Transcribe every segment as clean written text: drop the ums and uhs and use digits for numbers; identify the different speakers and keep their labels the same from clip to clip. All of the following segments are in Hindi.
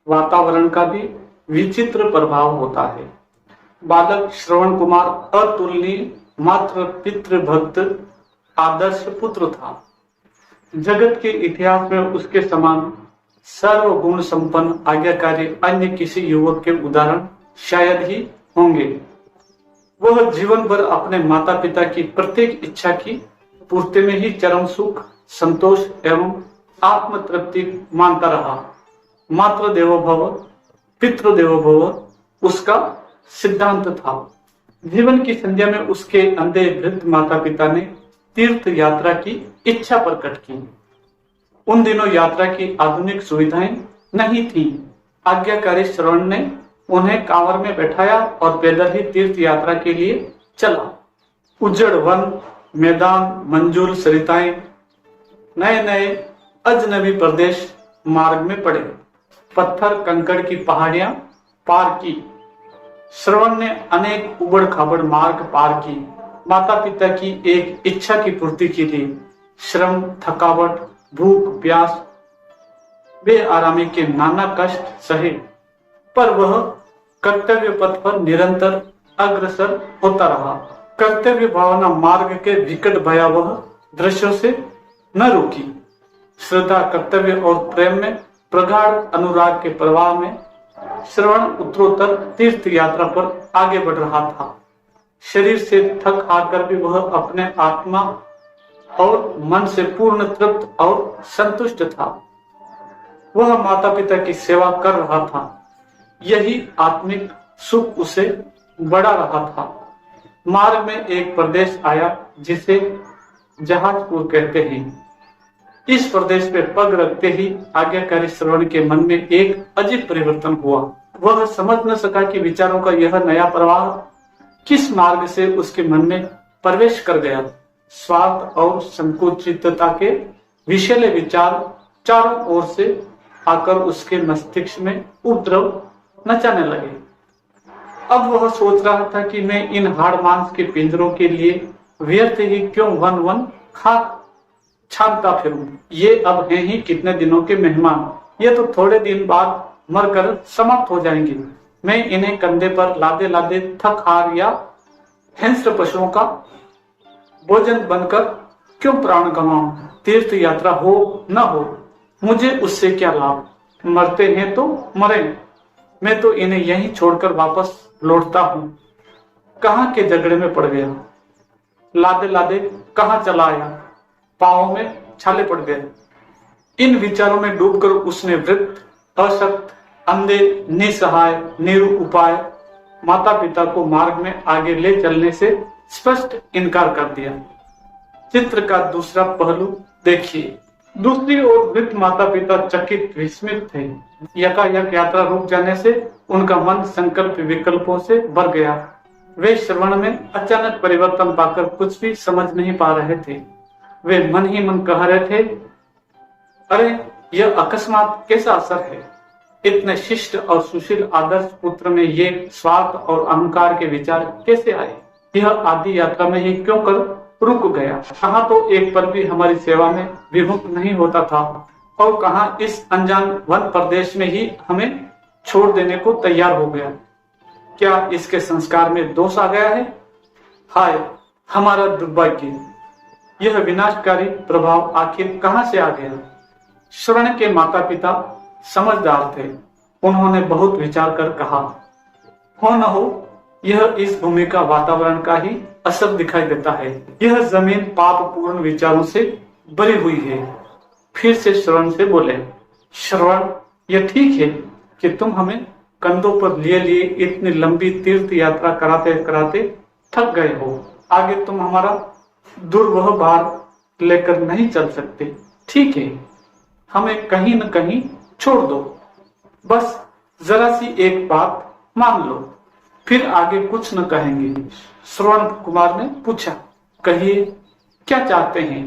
Speaker 1: वातावरण का भी विचित्र प्रभाव होता है। बालक श्रवण कुमार अतुलनीय मात्र पितृभक्त आदर्श पुत्र था। जगत के इतिहास में उसके समान सर्वगुण संपन्न आज्ञाकारी अन्य किसी युवक के उदाहरण शायद ही होंगे। वह जीवन भर अपने माता पिता की प्रत्येक इच्छा की पूर्ति में ही चरम सुख, संतोष एवं आत्म तृप्ति मानता रहा। मातृ देवो भव, पितृ देवो भव उसका सिद्धांत था। जीवन की संध्या में उसके अंधे वृद्ध माता पिता ने तीर्थ यात्रा की इच्छा प्रकट की। उन दिनों यात्रा की आधुनिक सुविधाएं नहीं थी। आज्ञाकारी श्रवण ने उन्हें कांवर में बैठाया और पैदल ही तीर्थ यात्रा के लिए चला। उजड़ वन, मैदान, मंजूर सरिताएं, नए नए अजनबी प्रदेश मार्ग में पड़े। पत्थर कंकड़ की पहाड़ियां पार की। श्रवण ने अनेक उबड़ खाबड़ मार्ग पार की। माता पिता की एक इच्छा की पूर्ति के लिए श्रम, थकावट, भूख, प्यास, बेआरामी के नाना कष्ट सहे, पर वह कर्तव्य पथ पर निरंतर अग्रसर होता रहा। कर्तव्य भावना मार्ग के विकट भयावह दृश्यों से न रुकी। श्रद्धा, कर्तव्य और प्रेम में प्रगाढ़ अनुराग के प्रवाह में श्रवण उत्तरोत्तर तीर्थ यात्रा पर आगे बढ़ रहा था। शरीर से थक हारकर भी वह अपने आत्मा और मन से पूर्ण तृप्त और संतुष्ट था। वह माता पिता की सेवा कर रहा था। यही आत्मिक सुख उसे बढ़ा रहा था। मार्ग में एक प्रदेश आया जिसे जहाजपुर कहते हैं। इस प्रदेश पे पग रखते ही आज्ञाकारी श्रवण के मन में एक अजीब परिवर्तन हुआ। वह समझ न सका कि विचारों का यह नया प्रवाह किस मार्ग से उसके मन में प्रवेश कर गया। स्वार्थ और संकुचितता के विषैले विचार चारों ओर से आकर उसके मस्तिष्क में उपद्रव नचाने लगे। अब वह सोच रहा था कि मैं इन हाड़ मांस के पिंजरों के लिए व्यर्थ ही क्यों वन वन खा छानता फिरूं। ये अब हैं ही कितने दिनों के मेहमान, ये तो थोड़े दिन बाद मरकर समाप्त हो जाएंगे। मैं इन्हें कंधे पर लादे लादे थक हार या हिंस्र पशुओं का भोजन बनकर क्यों प्राण गंवाऊं। तीर्थ यात्रा हो न हो, मुझे उससे क्या लाभ। मरते हैं तो मरे, मैं तो इन्हें यहीं छोड़कर वापस लौटता हूं। कहां के झगड़े में पड़ गया, लादे लादे कहां चला आया, पांवों में छाले पड़ गए। इन विचारों में डूबकर उसने वृद्ध, अशक्त, अंधे, निसहाय, निरुपाय माता पिता को मार्ग में आगे ले चलने से स्पष्ट इनकार कर दिया। चित्र का दूसरा पहलू देखिए। दूसरी ओर वृद्ध माता पिता चकित विस्मित थे। यकायक यात्रा रुक जाने से उनका मन संकल्प विकल्पों से भर गया। वे श्रवण में अचानक परिवर्तन पाकर कुछ भी समझ नहीं पा रहे थे। वे मन ही मन कह रहे थे, अरे यह अकस्मात कैसा असर है। इतने शिष्ट और सुशील आदर्श पुत्र में ये स्वार्थ और अहंकार के विचार कैसे आए। यह आदि यात्रा में ही क्यों कर रुक गया। कहाँ तो एक पल भी हमारी सेवा में विमुख नहीं होता था और कहाँ इस अनजान वन प्रदेश में ही हमें छोड़ देने को तैयार हो गया। क्या इसके संस्कार में दोष आ गया है। हाय हमारा दुर्भाग्य, यह विनाशकारी प्रभाव आखिर कहां से आ गया। श्रवण के माता पिता समझदार थे। उन्होंने बहुत विचार कर कहा, हो न हो यह इस भूमि का वातावरण का ही असर दिखाई देता है। यह जमीन पाप पूर्ण विचारों से भरी हुई है। फिर से श्रवण से बोले, श्रवण यह ठीक है कि तुम हमें कंधों पर लिए लिए इतनी लंबी तीर्थ यात्रा कराते कराते थक गए हो। आगे तुम हमारा दुर्वह भार लेकर नहीं चल सकते। ठीक है, हमें कहीं न कहीं छोड़ दो। बस जरा सी एक बात मान लो, फिर आगे कुछ न कहेंगे। श्रवण कुमार ने पूछा, कहिए क्या चाहते हैं।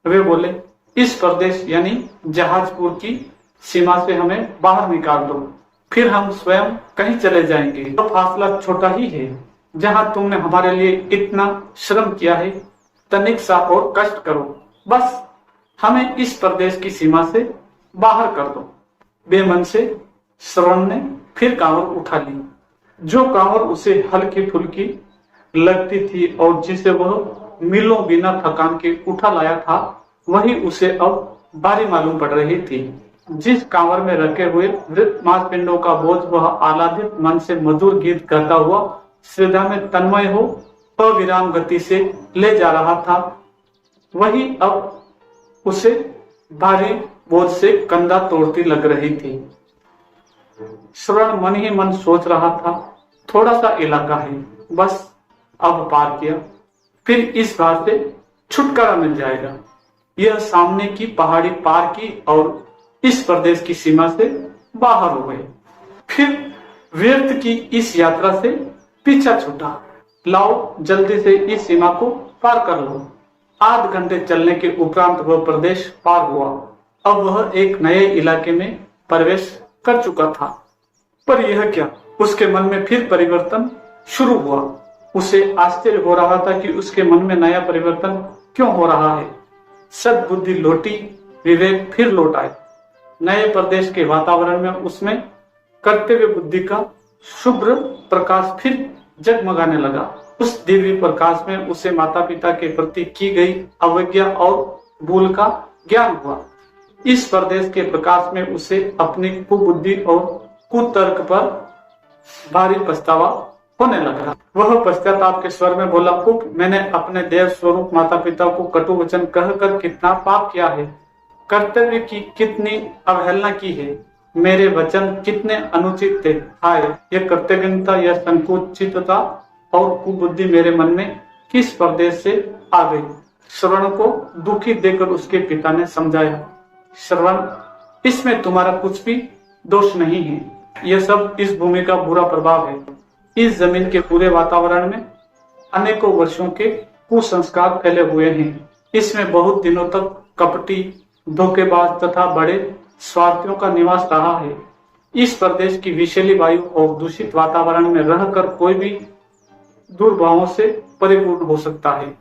Speaker 1: वे बोले, इस प्रदेश यानी जहाजपुर की सीमा से हमें बाहर निकाल दो, फिर हम स्वयं कहीं चले जाएंगे। तो फासला छोटा ही है। जहां तुमने हमारे लिए इतना श्रम किया है, तनिक सा और कष्ट करो। बस हमें इस प्रदेश की सीमा से बाहर कर दो। बेमन से श्रवण ने फिर कांवर उठा ली। जो कांवर उसे हल्की फुल्की लगती थी और जिसे वह मीलों बिना थकान के उठा लाया था, वही उसे अब भारी मालूम पड़ रही थी। जिस कांवर में रखे हुए मृत मांसपिंडों का बोझ वह आह्लादित मन से मधुर गीत गाता हुआ श्रद्धा में तन्मय हो अविराम गति से ले जा रहा था, वही अब उसे भारी बोझ से कंधा तोड़ती लग रही थी। श्रवण मन ही मन सोच रहा था, थोड़ा सा इलाका है, बस अब पार किया फिर इस बार से छुटकारा मिल जाएगा। यह सामने की पहाड़ी पार की और इस प्रदेश की सीमा से बाहर हो गए। फिर व्यर्थ की इस यात्रा से पीछा छूटा। लाओ जल्दी से इस सीमा को पार कर लो। आध घंटे चलने के उपरांत वह प्रदेश पार हुआ। अब वह एक नए इलाके में प्रवेश कर चुका था। पर यह क्या, उसके मन में फिर परिवर्तन शुरू हुआ। उसे आश्चर्य हो रहा था कि उसके मन में नया परिवर्तन क्यों हो रहा है। सद्बुद्धि लौटी, विवेक फिर लौट आए। नए प्रदेश के वातावरण में उसमें कर्तव्य बुद्धि का शुभ्र प्रकाश फिर जगमगाने लगा। उस दिव्य प्रकाश में उसे माता पिता के प्रति की गई अवज्ञा और भूल का ज्ञान हुआ। इस प्रदेश के प्रकाश में उसे अपनी कुबुद्धि और कुतर्क पर भारी पछतावा होने लगा। वह पश्चाताप के स्वर में बोला, उप मैंने अपने देव स्वरूप माता पिता को कटु वचन कहकर कितना पाप किया है, कर्तव्य की कितनी अवहेलना की है, मेरे वचन कितने अनुचित थे। हाय, यह कर्तव्यता, यह संकुचितता और कुबुद्धि मेरे मन में किस प्रदेश से आ गई। श्रवण को दुखी देकर उसके पिता ने समझाया, श्रवण, इसमें तुम्हारा कुछ भी दोष नहीं है। यह सब इस भूमि का बुरा प्रभाव है। इस जमीन के पूरे वातावरण में अनेकों वर्षों के कुसंस्कार फैले हुए हैं। इसमें बहुत दिनों तक कपटी, धोखेबाज तथा बड़े स्वार्थियों का निवास रहा है। इस प्रदेश की विषैली वायु और दूषित वातावरण में रहकर कोई भी दुर्भावों से परिपूर्ण हो सकता है।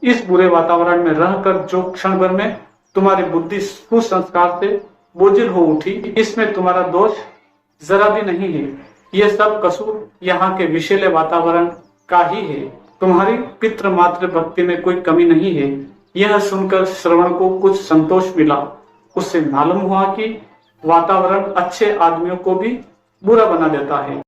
Speaker 1: इस बुरे वातावरण में रहकर जो क्षण भर में तुम्हारी बुद्धि कुसंस्कार से बोझिल हो उठी, इसमें तुम्हारा दोष जरा भी नहीं है। यह सब कसूर यहाँ के विषैले वातावरण का ही है। तुम्हारी पितृ मातृ भक्ति में कोई कमी नहीं है। यह सुनकर श्रवण को कुछ संतोष मिला। उससे मालूम हुआ कि वातावरण अच्छे आदमियों को भी बुरा बना देता है।